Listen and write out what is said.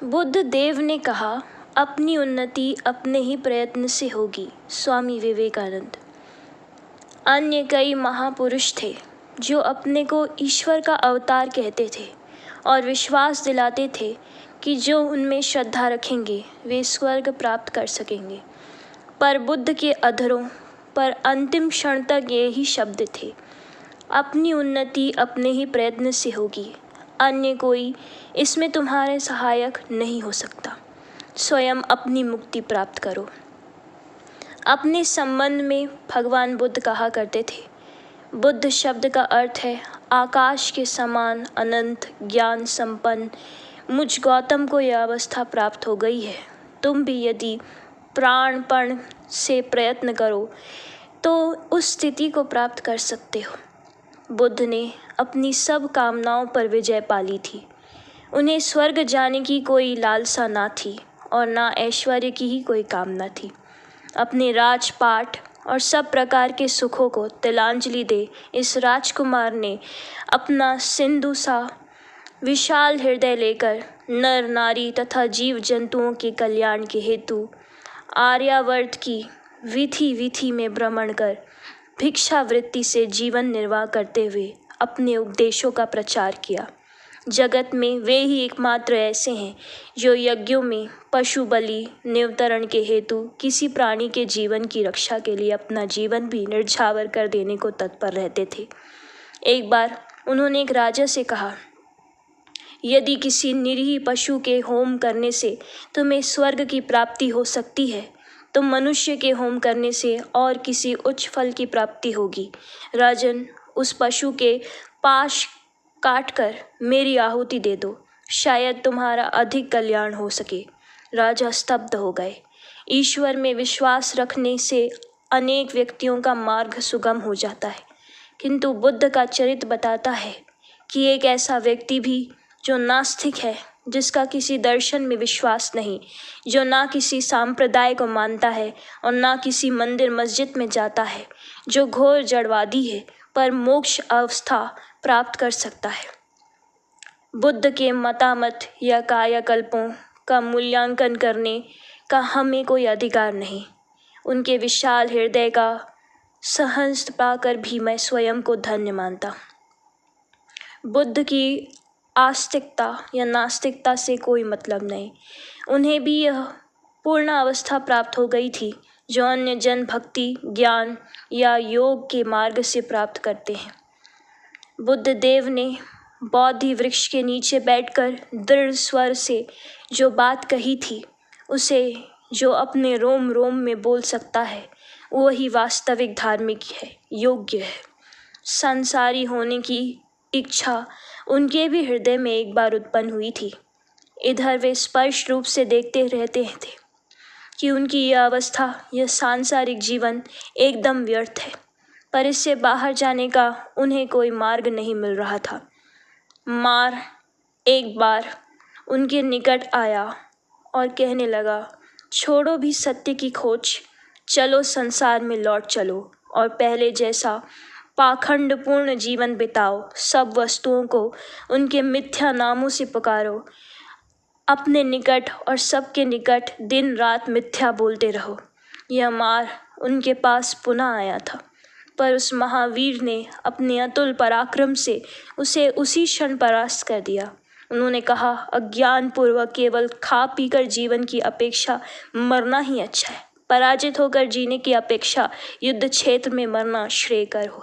बुद्ध देव ने कहा, अपनी उन्नति अपने ही प्रयत्न से होगी। स्वामी विवेकानंद। अन्य कई महापुरुष थे जो अपने को ईश्वर का अवतार कहते थे और विश्वास दिलाते थे कि जो उनमें श्रद्धा रखेंगे वे स्वर्ग प्राप्त कर सकेंगे। पर बुद्ध के अधरों पर अंतिम क्षण तक यही शब्द थे, अपनी उन्नति अपने ही प्रयत्न से होगी, अन्य कोई इसमें तुम्हारे सहायक नहीं हो सकता। स्वयं अपनी मुक्ति प्राप्त करो। अपने संबंध में भगवान बुद्ध कहा करते थे, बुद्ध शब्द का अर्थ है आकाश के समान अनंत ज्ञान संपन्न। मुझ गौतम को यह अवस्था प्राप्त हो गई है। तुम भी यदि प्राणपण से प्रयत्न करो तो उस स्थिति को प्राप्त कर सकते हो। बुद्ध ने अपनी सब कामनाओं पर विजय पा ली थी। उन्हें स्वर्ग जाने की कोई लालसा ना थी और ना ऐश्वर्य की ही कोई कामना थी। अपने राजपाट और सब प्रकार के सुखों को तिलांजलि दे इस राजकुमार ने अपना सिंधु सा विशाल हृदय लेकर नर नारी तथा जीव जंतुओं के कल्याण के हेतु आर्यावर्त की विधि विधि में भ्रमण कर भिक्षावृत्ति से जीवन निर्वाह करते हुए अपने उपदेशों का प्रचार किया। जगत में वे ही एकमात्र ऐसे हैं जो यज्ञों में पशु बलि निवतरण के हेतु किसी प्राणी के जीवन की रक्षा के लिए अपना जीवन भी निर्झावर कर देने को तत्पर रहते थे। एक बार उन्होंने एक राजा से कहा, यदि किसी निरीह पशु के होम करने से तुम्हें स्वर्ग की प्राप्ति हो सकती है तो मनुष्य के होम करने से और किसी उच्च फल की प्राप्ति होगी। राजन, उस पशु के पाश काटकर मेरी आहुति दे दो, शायद तुम्हारा अधिक कल्याण हो सके। राजा स्तब्ध हो गए। ईश्वर में विश्वास रखने से अनेक व्यक्तियों का मार्ग सुगम हो जाता है, किंतु बुद्ध का चरित्र बताता है कि एक ऐसा व्यक्ति भी जो नास्तिक है, जिसका किसी दर्शन में विश्वास नहीं, जो ना किसी संप्रदाय को मानता है और ना किसी मंदिर मस्जिद में जाता है, जो घोर जड़वादी है पर मोक्ष अवस्था प्राप्त कर सकता है। बुद्ध के मतामत या कायाकल्पों का मूल्यांकन करने का हमें कोई अधिकार नहीं। उनके विशाल हृदय का सहस्त्र पाकर भी मैं स्वयं को धन्य मानता। बुद्ध की आस्तिकता या नास्तिकता से कोई मतलब नहीं। उन्हें भी यह पूर्ण अवस्था प्राप्त हो गई थी जो अन्य जन भक्ति, ज्ञान या योग के मार्ग से प्राप्त करते हैं। बुद्ध देव ने बोधि वृक्ष के नीचे बैठकर दृढ़ स्वर से जो बात कही थी, उसे जो अपने रोम रोम में बोल सकता है वही वास्तविक धार्मिक है, योग्य है। संसारी होने की इच्छा उनके भी हृदय में एक बार उत्पन्न हुई थी। इधर वे स्पष्ट रूप से देखते रहते थे कि उनकी यह अवस्था, यह सांसारिक जीवन एकदम व्यर्थ है, पर इससे बाहर जाने का उन्हें कोई मार्ग नहीं मिल रहा था। मार एक बार उनके निकट आया और कहने लगा, छोड़ो भी सत्य की खोज, चलो संसार में लौट चलो और पहले जैसा पाखंडपूर्ण जीवन बिताओ। सब वस्तुओं को उनके मिथ्या नामों से पुकारो, अपने निकट और सबके निकट दिन रात मिथ्या बोलते रहो। यह मार उनके पास पुनः आया था, पर उस महावीर ने अपने अतुल पराक्रम से उसे उसी क्षण परास्त कर दिया। उन्होंने कहा, अज्ञान पूर्वक केवल खा पीकर जीवन की अपेक्षा मरना ही अच्छा है। पराजित होकर जीने की अपेक्षा युद्ध क्षेत्र में मरना श्रेयकर हो।